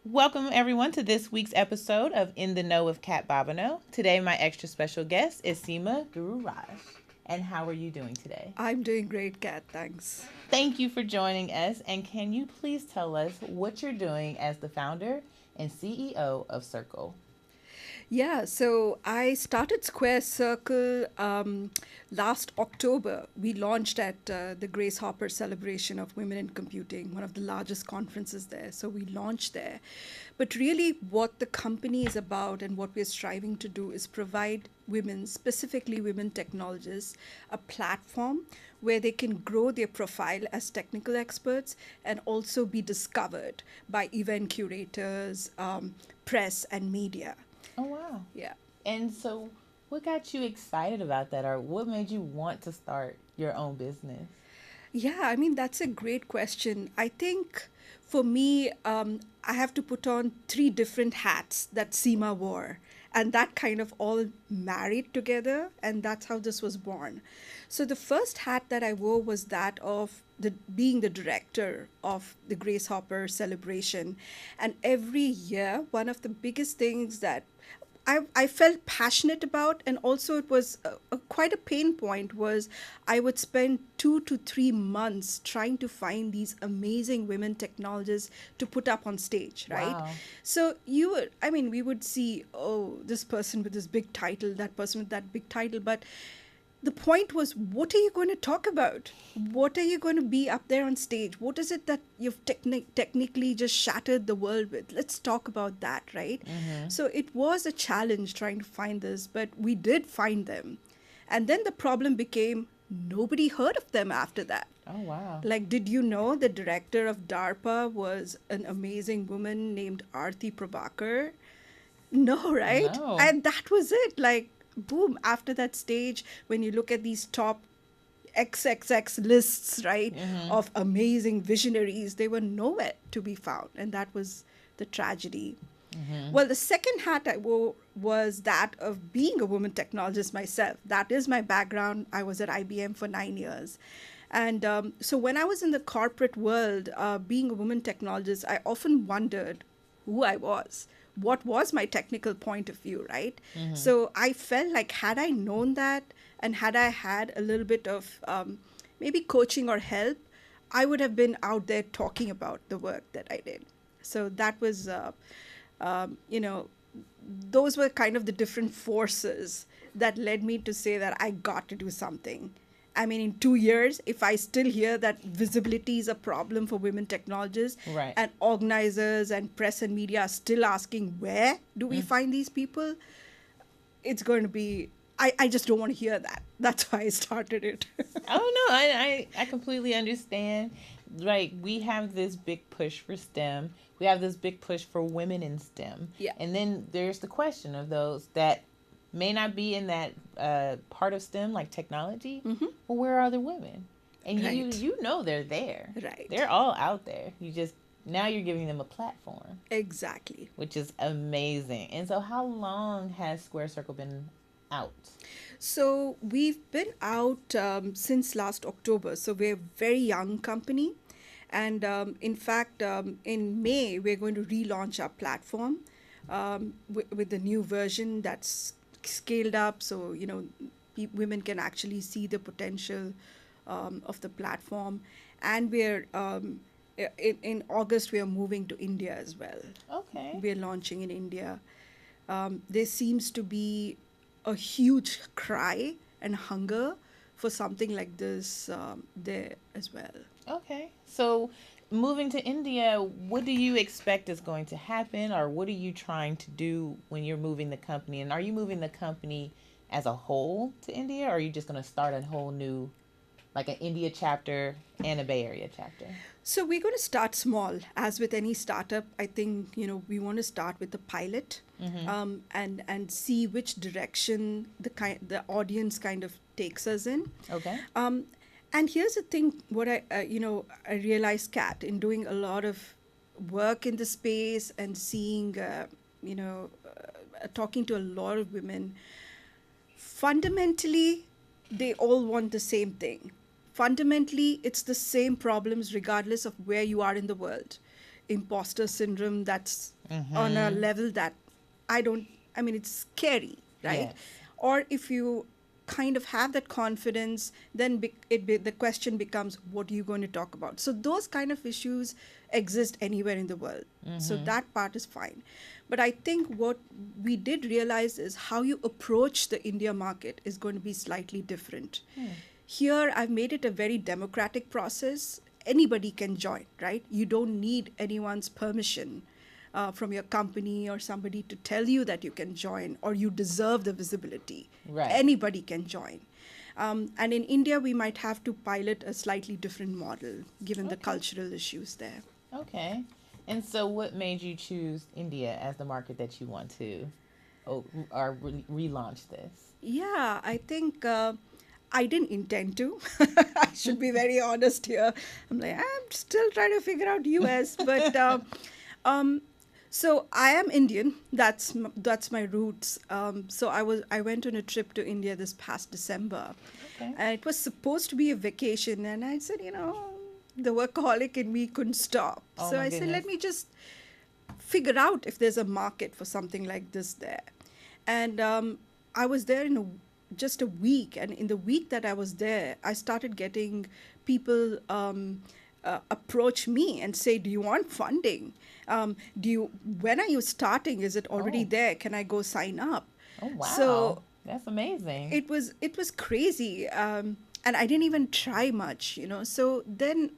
Welcome, everyone, to this week's episode of In the Know with Kat Bobineau. Today, my extra special guest is Seema Gururaj. And how are you doing today? I'm doing great, Kat. Thanks. Thank you for joining us. And can you please tell us what you're doing as the founder and CEO of Circle? Yeah, so I started Square Circle last October. We launched at the Grace Hopper Celebration of Women in Computing, one of the largest conferences there. So we launched there. But really, what the company is about and what we're striving to do is provide women, specifically women technologists, a platform where they can grow their profile as technical experts and also be discovered by event curators, press, and media. Oh, wow. Yeah. And so, what got you excited about that, or what made you want to start your own business? Yeah, I mean, that's a great question. I think for me, I have to put on three different hats that Seema wore, and that kind of all married together, and that's how this was born. So the first hat that I wore was that of being the director of the Grace Hopper celebration. And every year, one of the biggest things that I felt passionate about, and also it was quite a pain point, was I would spend 2 to 3 months trying to find these amazing women technologists to put up on stage, right? Wow. So we would see, oh, this person with this big title, that person with that big title, but the point was, what are you going to talk about? What are you going to be up there on stage? What is it that you've technically just shattered the world with? Let's talk about that, right? Mm-hmm. So it was a challenge trying to find this, but we did find them. And then the problem became nobody heard of them after that. Oh, wow. Like, did you know the director of DARPA was an amazing woman named Arti Prabhakar? No, right? No. And that was it. Like, boom, after that stage, when you look at these top XXX lists, right, Mm-hmm. of amazing visionaries, they were nowhere to be found. And that was the tragedy. Mm-hmm. Well, the second hat I wore was that of being a woman technologist myself. That is my background. I was at IBM for 9 years. And so when I was in the corporate world, being a woman technologist, I often wondered who I was. What was my technical point of view, right? Mm-hmm. So I felt like, had I known that and had I had a little bit of maybe coaching or help, I would have been out there talking about the work that I did. So that was, um, you know, those were kind of the different forces that led me to say that I got to do something. I mean, in 2 years, if I still hear that visibility is a problem for women technologists, Right. and organizers and press and media are still asking, where do we find these people? It's going to be, I just don't want to hear that. That's why I started it. Oh no, I completely understand. Like we have this big push for STEM. We have this big push for women in STEM. Yeah. And then there's the question of those that may not be in that part of STEM like technology. Hmm. Well, where are the women? And Right. you know they're there. Right. They're all out there. You just now you're giving them a platform, Exactly. which is amazing. And so how long has Square Circle been out? So we've been out since last October. So we're a very young company. And in fact, in May, we're going to relaunch our platform with the new version that's scaled up. So, women can actually see the potential of the platform. And in August, we are moving to India as well. Okay. We're launching in India. There seems to be a huge cry and hunger for something like this there as well. Okay. So, moving to India, what do you expect is going to happen, or what are you trying to do when you're moving the company? And are you moving the company as a whole to India, or are you just going to start a whole new, like an India chapter and a Bay Area chapter? So we're going to start small. As with any startup, I think we want to start with the pilot, Mm-hmm. and see which direction the audience kind of takes us in. Okay. And here's the thing: what I realized, Kat, in doing a lot of work in the space and seeing, talking to a lot of women, fundamentally, they all want the same thing. Fundamentally, it's the same problems regardless of where you are in the world. imposter syndrome that's on a Mm-hmm. level that it's scary, right? Yes. Or if you kind of have that confidence, then the question becomes, what are you going to talk about? So those kind of issues exist anywhere in the world. So Mm-hmm. that part is fine. But I think what we did realize is how you approach the India market is going to be slightly different. Hmm. Here, I've made it a very democratic process. Anybody can join, right? You don't need anyone's permission from your company or somebody to tell you that you can join or you deserve the visibility. Right. Anybody can join. And in India, we might have to pilot a slightly different model given the Okay. cultural issues there. Okay. And so, what made you choose India as the market that you want to relaunch this? Yeah, I think I didn't intend to. I should be very honest here. I'm like, I'm still trying to figure out US, but um, so I am Indian. That's my roots. So I went on a trip to India this past December, Okay. and it was supposed to be a vacation, and I said, the workaholic in me couldn't stop. Oh So my I said, goodness. let me just figure out if there's a market for something like this there. And I was there in just a week, and in the week that I was there, I started getting people approach me and say, "Do you want funding? Do you? When are you starting? Is it already Oh. there? Can I go sign up?" Oh wow. So That's amazing. it was crazy, and I didn't even try much, so then,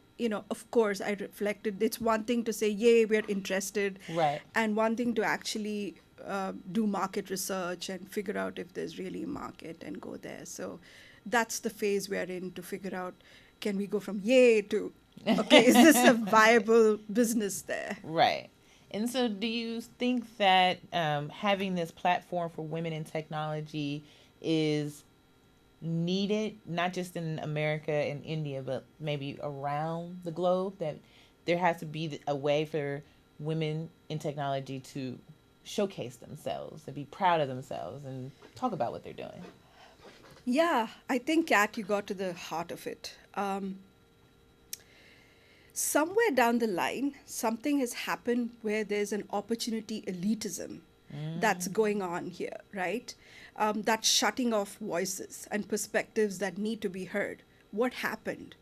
of course I reflected. It's one thing to say, yay, we're interested, Right. and one thing to actually do market research and figure out if there's really a market and go there. So that's the phase we're in, to figure out, can we go from yay to, okay, is this a viable business there? Right. And so, do you think that having this platform for women in technology is needed, not just in America and India, but maybe around the globe? That there has to be a way for women in technology to showcase themselves and be proud of themselves and talk about what they're doing. Yeah, I think, Kat, you got to the heart of it. Somewhere down the line, something has happened where there's an opportunity elitism that's Mm. going on here, right? That's shutting off voices and perspectives that need to be heard. What happened?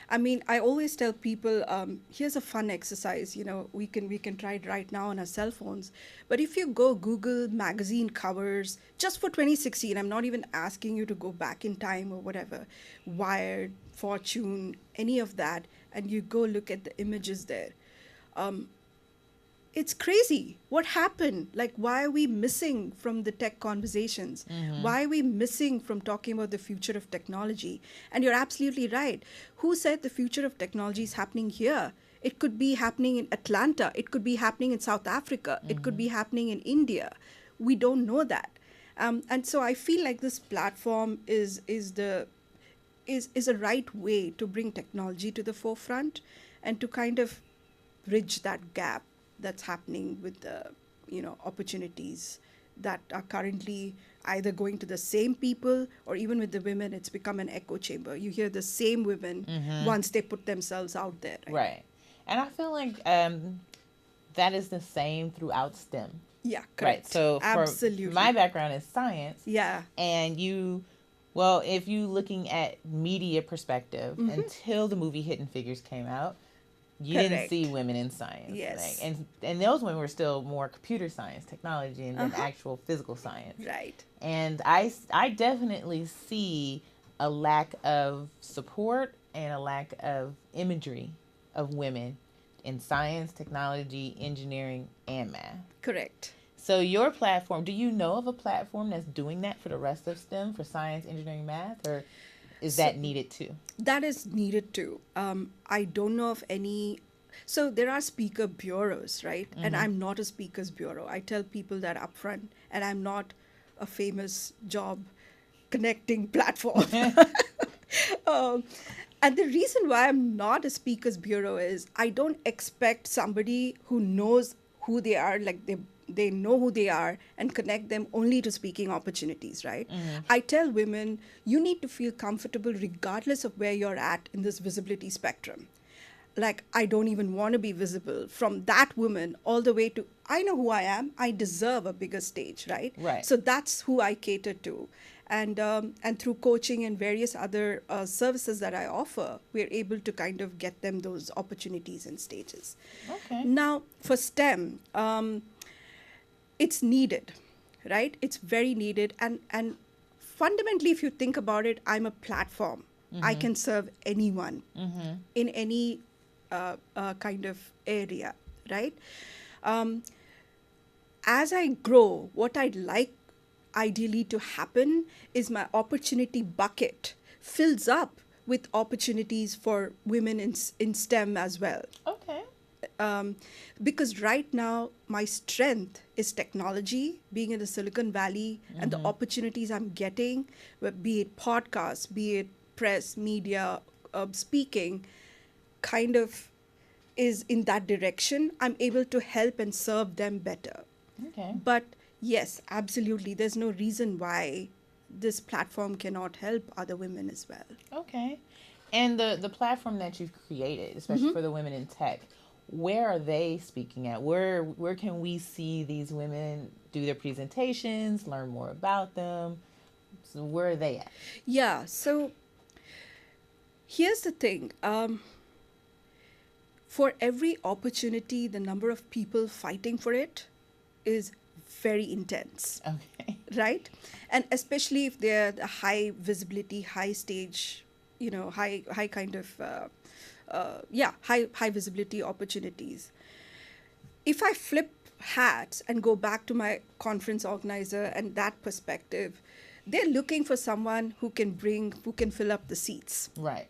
I mean, I always tell people, here's a fun exercise. We can try it right now on our cell phones. But if you go Google magazine covers just for 2016, I'm not even asking you to go back in time or whatever, Wired, Fortune, any of that, and you go look at the images there. Um, it's crazy. What happened? Like, why are we missing from the tech conversations? Mm-hmm. Why are we missing from talking about the future of technology? And you're absolutely right. Who said the future of technology is happening here? It could be happening in Atlanta. It could be happening in South Africa. It could Mm-hmm. be happening in India. We don't know that. And so I feel like this platform is a right way to bring technology to the forefront and to kind of bridge that gap that's happening with the opportunities that are currently either going to the same people, or even with the women, it's become an echo chamber. You hear the same women Mm-hmm. once they put themselves out there, right? Right. And I feel like that is the same throughout STEM. Yeah, Right. correct. So for my Absolutely. background is science, Yeah. and well, if you looking at media perspective, Mm-hmm. until the movie Hidden Figures came out, you didn't see Correct. women in science, like, Yes. and those women were still more computer science, technology, and than Uh-huh. actual physical science. Right. And I definitely see a lack of support and a lack of imagery of women in science, technology, engineering, and math. Correct. So your platform, do you know of a platform that's doing that for the rest of STEM, for science, engineering, math, or is So that needed too? that is needed too. I don't know of any. So there are speaker bureaus, right? And Mm-hmm. I'm not a speakers bureau. I tell people that upfront, and I'm not a famous job connecting platform. um, and the reason why I'm not a speakers bureau is I don't expect somebody who knows who they are, like they know who they are, and connect them only to speaking opportunities, right? Mm-hmm. I tell women, you need to feel comfortable regardless of where you're at in this visibility spectrum. like I don't even want to be visible, from that woman all the way to I know who I am, I deserve a bigger stage, right? Right. So that's who I cater to. And through coaching and various other services that I offer, we're able to kind of get them those opportunities and stages. Okay. Now, for STEM, it's needed, right? It's very needed. And fundamentally, if you think about it, I'm a platform. I can serve anyone in any kind of area, right? Um, as I grow, what I'd like ideally to happen is my opportunity bucket fills up with opportunities for women in STEM as well. Okay. Um, because right now, my strength is technology, being in the Silicon Valley, and the opportunities I'm getting, be it podcasts, be it press, media, speaking, kind of is in that direction. I'm able to help and serve them better. Okay. But yes, absolutely, there's no reason why this platform cannot help other women as well. Okay. And the platform that you've created, especially for the women in tech, where are they speaking at? Where can we see these women do their presentations, learn more about them? So where are they at? Yeah, so here's the thing. For every opportunity, the number of people fighting for it is very intense, Okay. right? And especially if they're the high visibility, high stage, high kind of, high visibility opportunities. If I flip hats and go back to my conference organizer and that perspective, they're looking for someone who can fill up the seats. Right.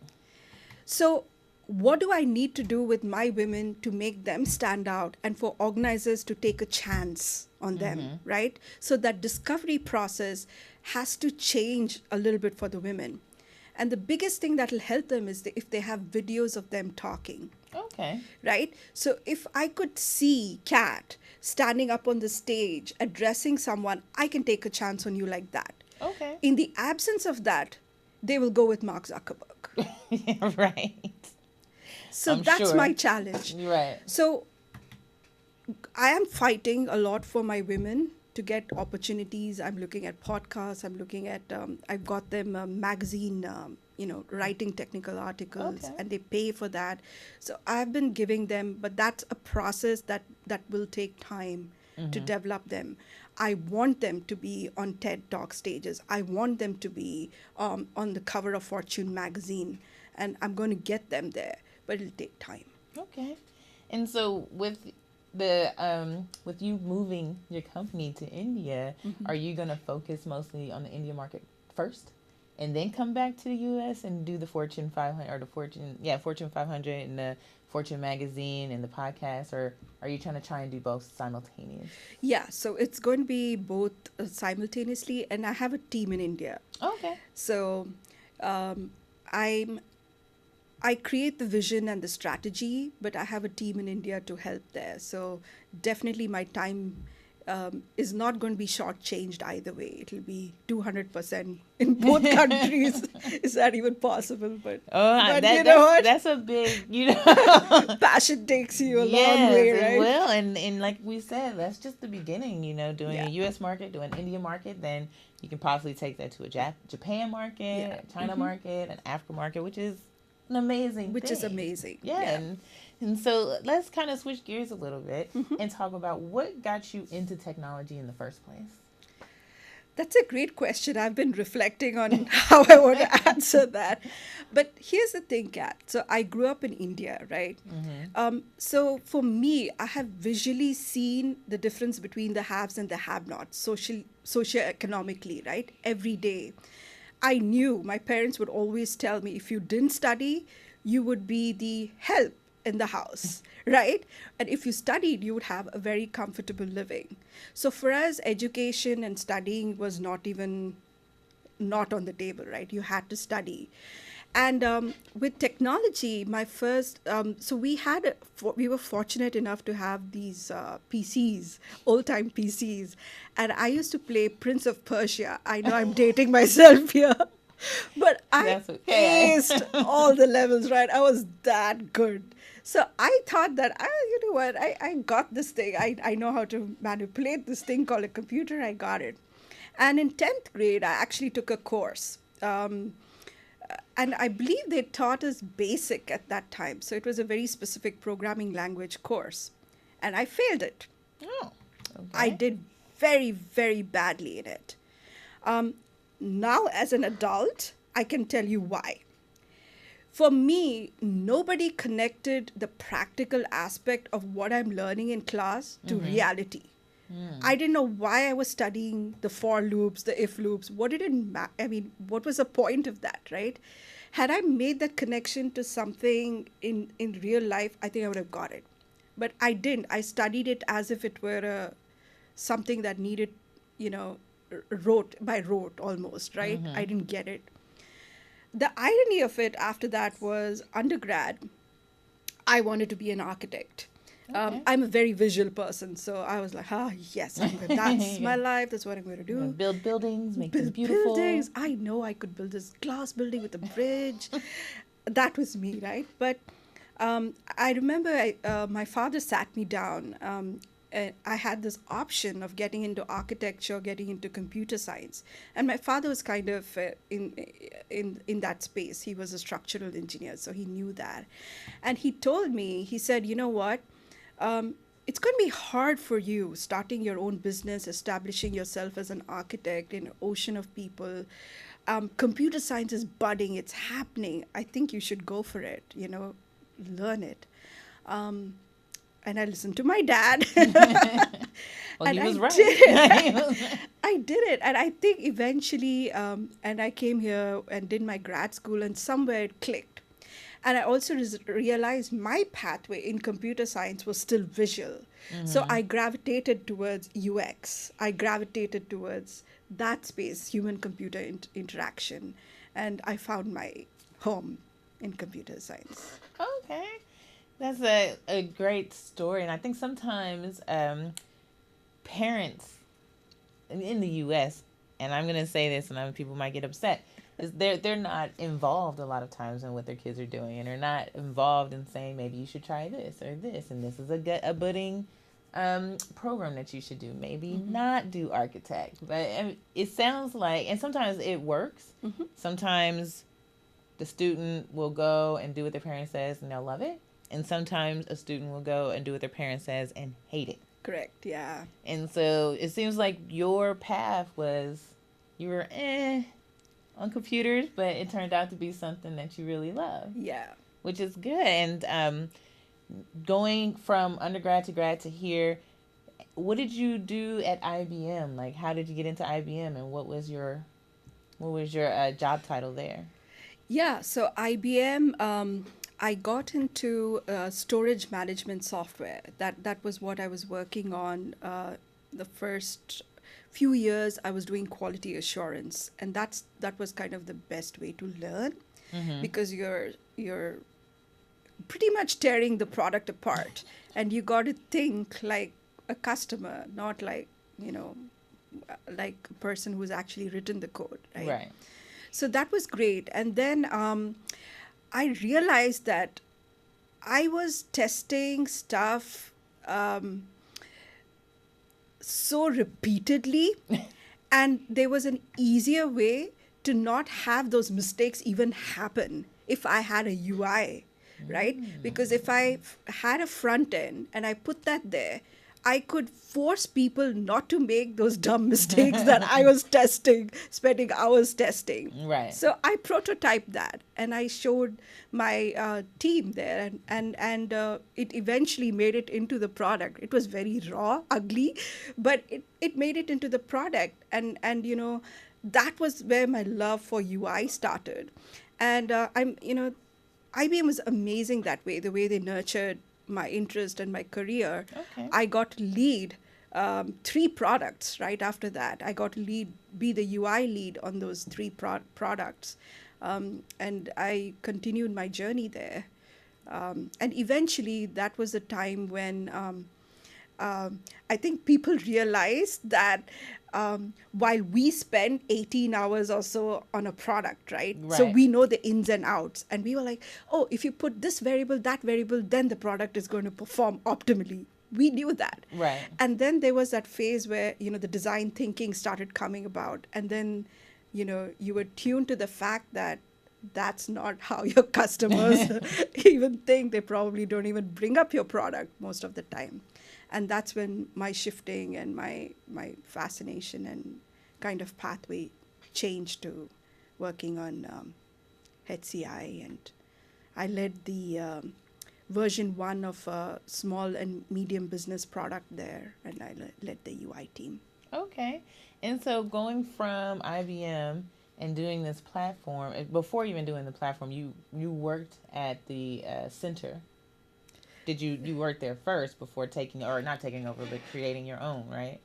So, what do I need to do with my women to make them stand out and for organizers to take a chance on them, right? So, that discovery process has to change a little bit for the women. And the biggest thing that will help them is if they have videos of them talking. Okay. Right? So if I could see Kat standing up on the stage addressing someone, I can take a chance on you like that. Okay. In the absence of that, they will go with Mark Zuckerberg. Yeah, right. So I'm that's sure. my challenge. Right. So I am fighting a lot for my women to get opportunities. I'm looking at podcasts. I'm looking at, I've got them a magazine, writing technical articles, Okay. and they pay for that. So I've been giving them, but that's a process that will take time to develop them. I want them to be on TED Talk stages. I want them to be on the cover of Fortune magazine, and I'm going to get them there, but it'll take time. Okay. And so with with you moving your company to India, are you going to focus mostly on the India market first and then come back to the US and do the Fortune 500 or Fortune 500 and the Fortune magazine and the podcast, or are you try and do both simultaneous? Yeah, so it's going to be both simultaneously, and I have a team in India. Okay. So I create the vision and the strategy, but I have a team in India to help there. So definitely my time is not going to be shortchanged either way. It'll be 200% in both countries. Is that even possible? But that's a big, passion takes you a long yes, way, it right? will. And like we said, that's just the beginning, doing Yeah. a US market, doing an India market, then you can possibly take that to a Japan market, Yeah. a China market, an Africa market, which is an amazing Which is thing. amazing. Yeah. And so let's kind of switch gears a little bit and talk about what got you into technology in the first place. That's a great question. I've been reflecting on how I want to answer that. But here's the thing, Kat. So I grew up in India, right? So for me, I have visually seen the difference between the haves and the have-nots, socioeconomically, right? Every day. I knew my parents would always tell me, if you didn't study, you would be the help in the house, right? And if you studied, you would have a very comfortable living. So for us, education and studying was not on the table, right? You had to study. And with technology, my first, so we were fortunate enough to have these PCs, old-time PCs. And I used to play Prince of Persia. I know I'm dating myself here. But I That's okay. aced all the levels, right? I was that good. So I thought that, you know what, I got this thing. I know how to manipulate this thing called a computer. I got it. And in 10th grade, I actually took a course. And I believe they taught us BASIC at that time. So it was a very specific programming language course. And I failed it. Oh, I okay. did very, very badly in it. Um, Now, as an adult, I can tell you why. For me, nobody connected the practical aspect of what I'm learning in class to reality. I didn't know why I was studying the for loops, the if loops. What did it I mean, what was the point of that, right? Had I made that connection to something in real life, I think I would have got it. But I didn't. I studied it as if it were something that needed, you know, rote by rote almost, right? I didn't get it. The irony of it after that was undergrad, I wanted to be an architect. Okay. I'm a very visual person, so I was like, yes, that's my You're life. That's what I'm going to gonna do. build buildings, make them Build beautiful. buildings. I know I could build this glass building with a bridge. That was me, right? But I remember my father sat me down. And I had this option of getting into architecture, getting into computer science, and my father was kind of in that space. He was a structural engineer, so he knew that, and he told me, he said, you know what, it's going to be hard for you starting your own business, establishing yourself as an architect in an ocean of people. Computer science is budding, it's happening. I think you should go for it, learn it. Um, and I listened to my dad. Well, And he I was did right. He it. was right. I did it. And I think eventually, and I came here and did my grad school, and somewhere it clicked. And I also realized my pathway in computer science was still visual. So I gravitated towards UX. I gravitated towards that space, human computer interaction. And I found my home in computer science. Okay. That's a great story. And I think sometimes parents in the U.S., and I'm going to say this, and people might get upset, is they're not involved a lot of times in what their kids are doing, and they're not involved in saying maybe you should try this or this, and this is a budding program that you should do. Maybe not do architect, but it sounds like, and sometimes it works. Mm-hmm. Sometimes the student will go and do what their parent says, and they'll love it. And sometimes a student will go and do what their parent says and hate it. Correct, yeah. And so it seems like your path was, you were on computers, but it turned out to be something that you really love, Yeah. which is good. And going from undergrad to grad to here, what did you do at IBM? Like, how did you get into IBM, and what was your job title there? Yeah, so IBM, I got into storage management software. That was what I was working on. The first few years, I was doing quality assurance, and that was kind of the best way to learn, because you're pretty much tearing the product apart, and you got to think like a customer, not like like a person who's actually written the code, right? Right. So that was great. And then I realized that I was testing stuff so repeatedly, and there was an easier way to not have those mistakes even happen if I had a UI, right? Because if I had a front end and I put that there, I could force people not to make those dumb mistakes that I was testing, spending hours testing. Right. So I prototyped that, and I showed my team there, and it eventually made it into the product. It was very raw, ugly, but it made it into the product, and that was where my love for UI started. And IBM was amazing that way, the way they nurtured my interest and my career. Okay. I got to lead 3 products right after that. I got to be the UI lead on those 3 products. And I continued my journey there. And eventually, that was the time when I think people realize that while we spend 18 hours or so on a product, right? So Right. we know the ins and outs. And we were like, oh, if you put this variable, that variable, then the product is going to perform optimally. We knew that. Right. And then there was that phase where, the design thinking started coming about. And then, you were tuned to the fact that that's not how your customers even think. They probably don't even bring up your product most of the time. And that's when my shifting and my fascination and kind of pathway changed to working on HCI. And I led the version 1 of a small and medium business product there, and I led the UI team. Okay. And so going from IBM and doing this platform, before even doing the platform, you worked at the center. Did you work there first before taking, or not taking over, but creating your own, right?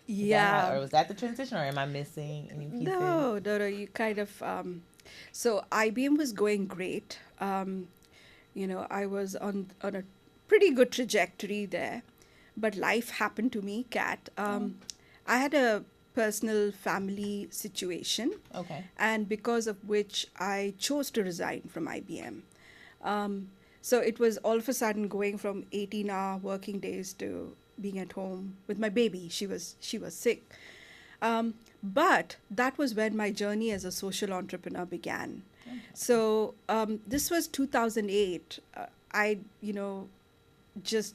Is that how, Yeah. or was that the transition, or am I missing any pieces? No, no, no. You kind of. So IBM was going great. I was on a pretty good trajectory there, but life happened to me, Kat. Oh, I had a personal family situation, okay. and because of which I chose to resign from IBM. Um, so it was all of a sudden going from 18-hour working days to being at home with my baby. She was sick. But that was when my journey as a social entrepreneur began. Okay. So this was 2008. I, just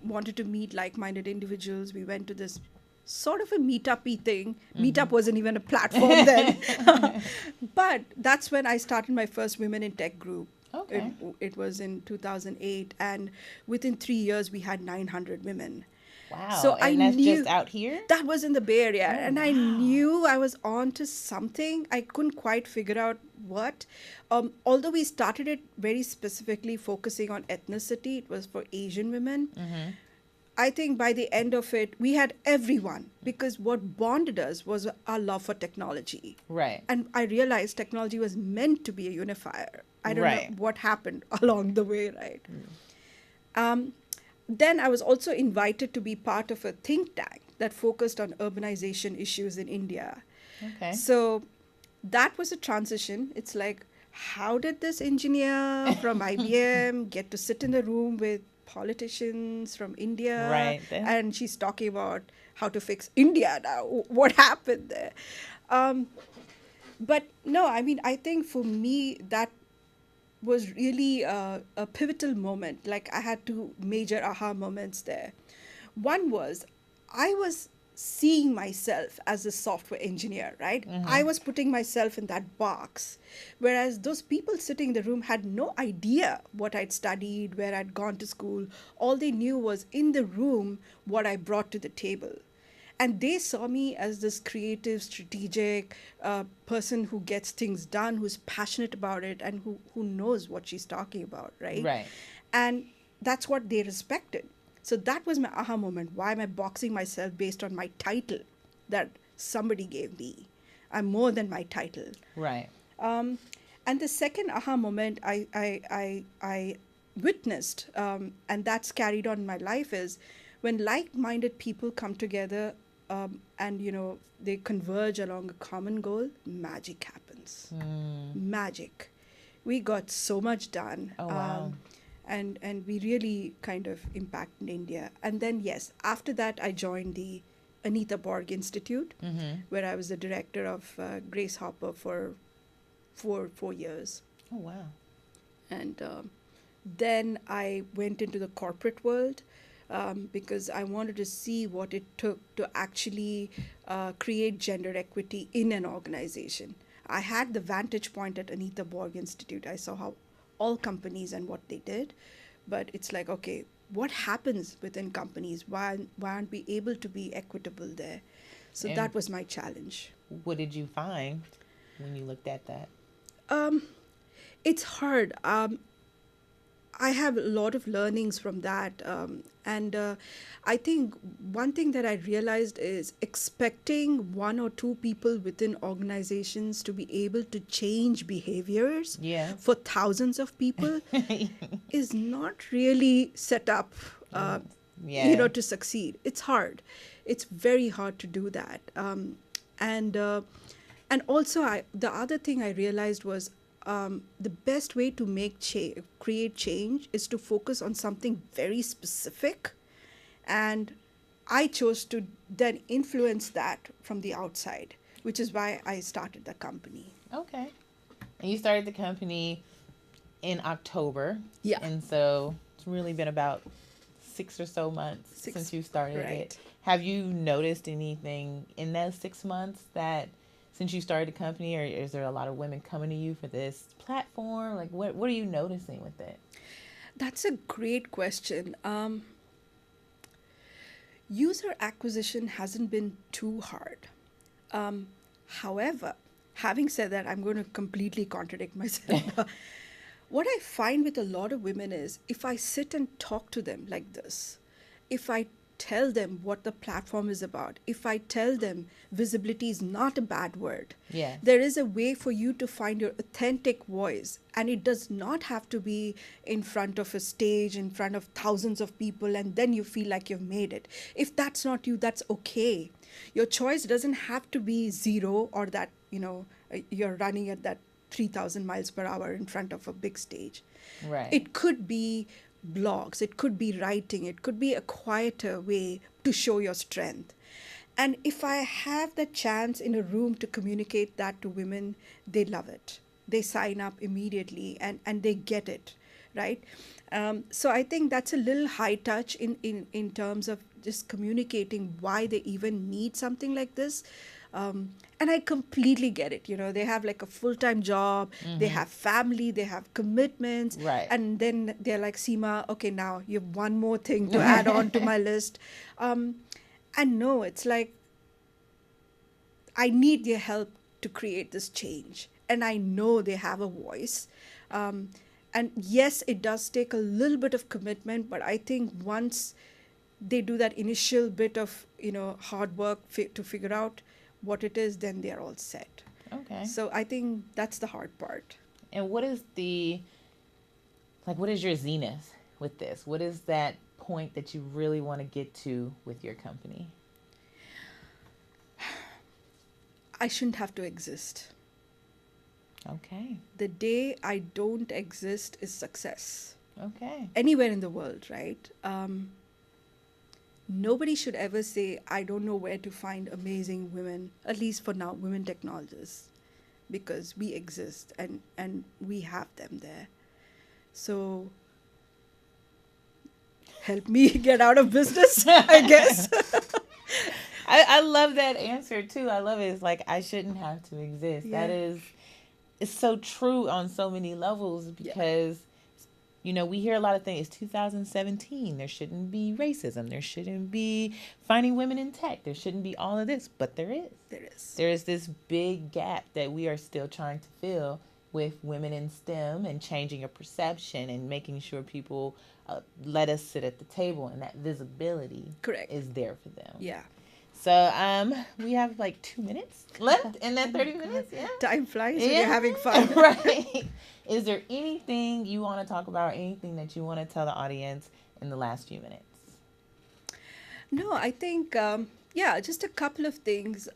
wanted to meet like-minded individuals. We went to this sort of a meetup-y thing. Meetup wasn't even a platform then. But that's when I started my first Women in Tech group. It, Okay. it was in 2008, and within 3 years, we had 900 women. Wow. So I And that's just knew out here? that was in the Bay Area, Oh, and I wow. knew I was on to something. I couldn't quite figure out what. Although we started it very specifically focusing on ethnicity, it was for Asian women. Mm-hmm. I think by the end of it, we had everyone, because what bonded us was our love for technology. Right. And I realized technology was meant to be a unifier. I don't know Right. what happened along the way, right? Um, then I was also invited to be part of a think tank that focused on urbanization issues in India. Okay. So that was a transition. It's like, how did this engineer from IBM get to sit in the room with politicians from India? Right. Then. And she's talking about how to fix India now. What happened there? Um, but no, I mean, I think for me, that was really a pivotal moment. Like, I had two major aha moments there. One was I was seeing myself as a software engineer, right? Mm-hmm. I was putting myself in that box, whereas those people sitting in the room had no idea what I'd studied, where I'd gone to school. All they knew was in the room what I brought to the table. And they saw me as this creative, strategic person who gets things done, who's passionate about it, and who knows what she's talking about, right? Right. And that's what they respected. So that was my aha moment. Why am I boxing myself based on my title that somebody gave me? I'm more than my title. Right. Um, and the second aha moment I witnessed, and that's carried on in my life, is when like-minded people come together, and they converge along a common goal, magic happens. Mm. Magic. We got so much done. Oh, wow. And we really kind of impacted India. And then, yes, after that, I joined the Anita Borg Institute, Mm-hmm. where I was the director of Grace Hopper for 4 years. Oh, wow. And then I went into the corporate world, because I wanted to see what it took to actually create gender equity in an organization. I had the vantage point at Anita Borg Institute. I saw how all companies and what they did, but it's like, okay, what happens within companies? Why aren't we able to be equitable there? So And that was my challenge. what did you find when you looked at that? Um, it's hard. I have a lot of learnings from that. And I think one thing that I realized is expecting one or two people within organizations to be able to change behaviors Yeah. for thousands of people is not really set up. Yeah. to succeed. It's hard. It's very hard to do that. And and also, the other thing I realized was, the best way to create change is to focus on something very specific, and I chose to then influence that from the outside, which is why I started the company. Okay. And you started the company in October. Yeah. And so it's really been about 6 or so months since Six. you started it. Right. Have you noticed anything in those 6 months that since you started the company, or is there a lot of women coming to you for this platform? Like, what are you noticing with it? That's a great question. User acquisition hasn't been too hard. Um, However, having said that, I'm going to completely contradict myself. What I find with a lot of women is, if I sit and talk to them like this, if I tell them what the platform is about, if I tell them visibility is not a bad word, Yes. there is a way for you to find your authentic voice. And it does not have to be in front of a stage, in front of thousands of people, and then you feel like you've made it. If that's not you, that's okay. Your choice doesn't have to be zero, or that, you're running at that 3,000 miles per hour in front of a big stage. Right. It could be blogs, it could be writing, it could be a quieter way to show your strength. And if I have the chance in a room to communicate that to women, they love it. They sign up immediately, and they get it, right? So I think that's a little high touch in terms of just communicating why they even need something like this. And I completely get it. They have like a full-time job, they have family, they have commitments. Right. And then they're like, Seema, okay, now you have one more thing to add on to my list. And no, it's like, I need their help to create this change. And I know they have a voice. And yes, it does take a little bit of commitment, but I think once they do that initial bit of, hard work to figure out what it is, then they're all set. Okay. So I think that's the hard part. And what is your zenith with this? What is that point that you really want to get to with your company? I shouldn't have to exist. Okay. The day I don't exist is success. Okay. Anywhere in the world, right? Nobody should ever say, I don't know where to find amazing women, at least for now, women technologists, because we exist, and we have them there. So help me get out of business, I guess. I love that answer too. I love it. It's like, I shouldn't have to exist. Yeah. It's so true on so many levels, because we hear a lot of things. It's 2017. There shouldn't be racism. There shouldn't be finding women in tech. There shouldn't be all of this. But there is. There is. There is this big gap that we are still trying to fill with women in STEM, and changing a perception and making sure people let us sit at the table, and that visibility Correct. is there for them. Yeah. So we have like 2 minutes left in that 30 minutes. Yeah. Time flies when you're having fun. Right. Is there anything you want to talk about, anything that you want to tell the audience in the last few minutes? No, I think, just a couple of things.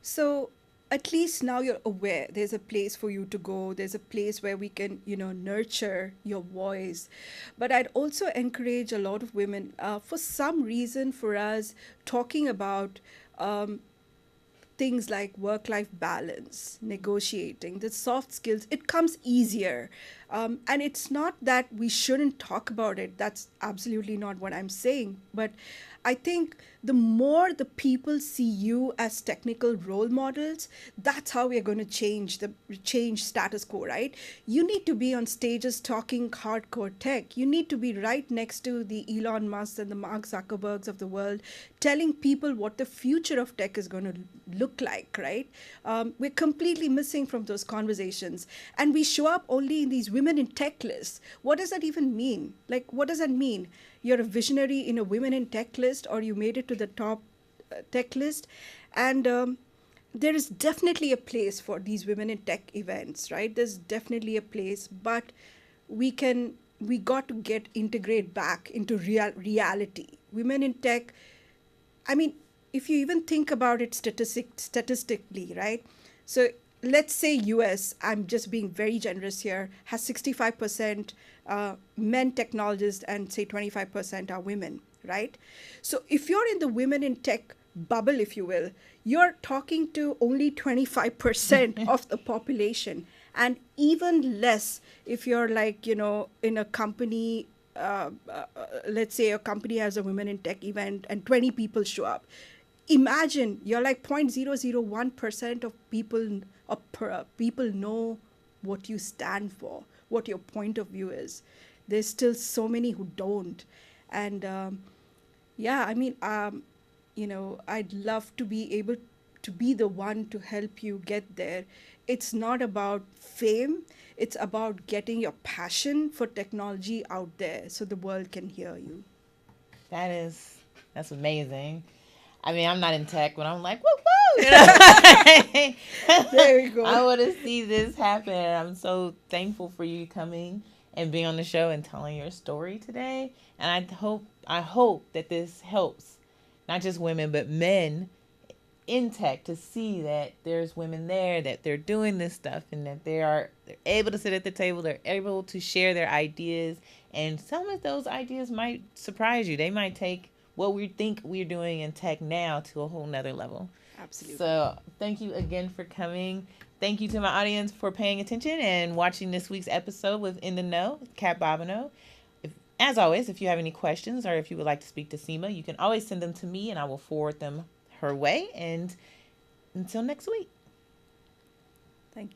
So at least now you're aware there's a place for you to go. There's a place where we can, nurture your voice. But I'd also encourage a lot of women, for some reason, for us, talking about things like work-life balance, negotiating, the soft skills, it comes easier. And it's not that we shouldn't talk about it. That's absolutely not what I'm saying. But I think the more the people see you as technical role models, that's how we're going to change status quo, right? You need to be on stages talking hardcore tech. You need to be right next to the Elon Musk and the Mark Zuckerbergs of the world, telling people what the future of tech is going to look like, right? We're completely missing from those conversations. And we show up only in these women in tech lists. What does that even mean? Like, what does that mean? You're a visionary in a women in tech list, or you made it to the top tech list. And there is definitely a place for these women in tech events, right? There's definitely a place, but we got to integrate back into reality. women in tech, I mean, if you even think about it statistically, right? So let's say US, I'm just being very generous here, has 65% men technologists and say 25% are women, right? So if you're in the women in tech bubble, if you will, you're talking to only 25% of the population, and even less if you're like, in a company, let's say a company has a women in tech event and 20 people show up. Imagine you're like 0.001% of people know what you stand for, what your point of view is. There's still so many who don't. And yeah, I mean, I'd love to be able to be the one to help you get there. It's not about fame, it's about getting your passion for technology out there so the world can hear you. That's amazing. I mean, I'm not in tech, but I'm like, woo woo. I There we go. want to see this happen. I'm so thankful for you coming and being on the show and telling your story today. And I hope that this helps not just women but men in tech to see that there's women there, that they're doing this stuff, and that they're able to sit at the table, they're able to share their ideas, and some of those ideas might surprise you. They might take what we think we're doing in tech now to a whole nother level. Absolutely. So thank you again for coming. Thank you to my audience for paying attention and watching this week's episode with In the Know, Kat Bobino. As always, if you have any questions or if you would like to speak to Seema, you can always send them to me and I will forward them her way. And until next week. Thank you.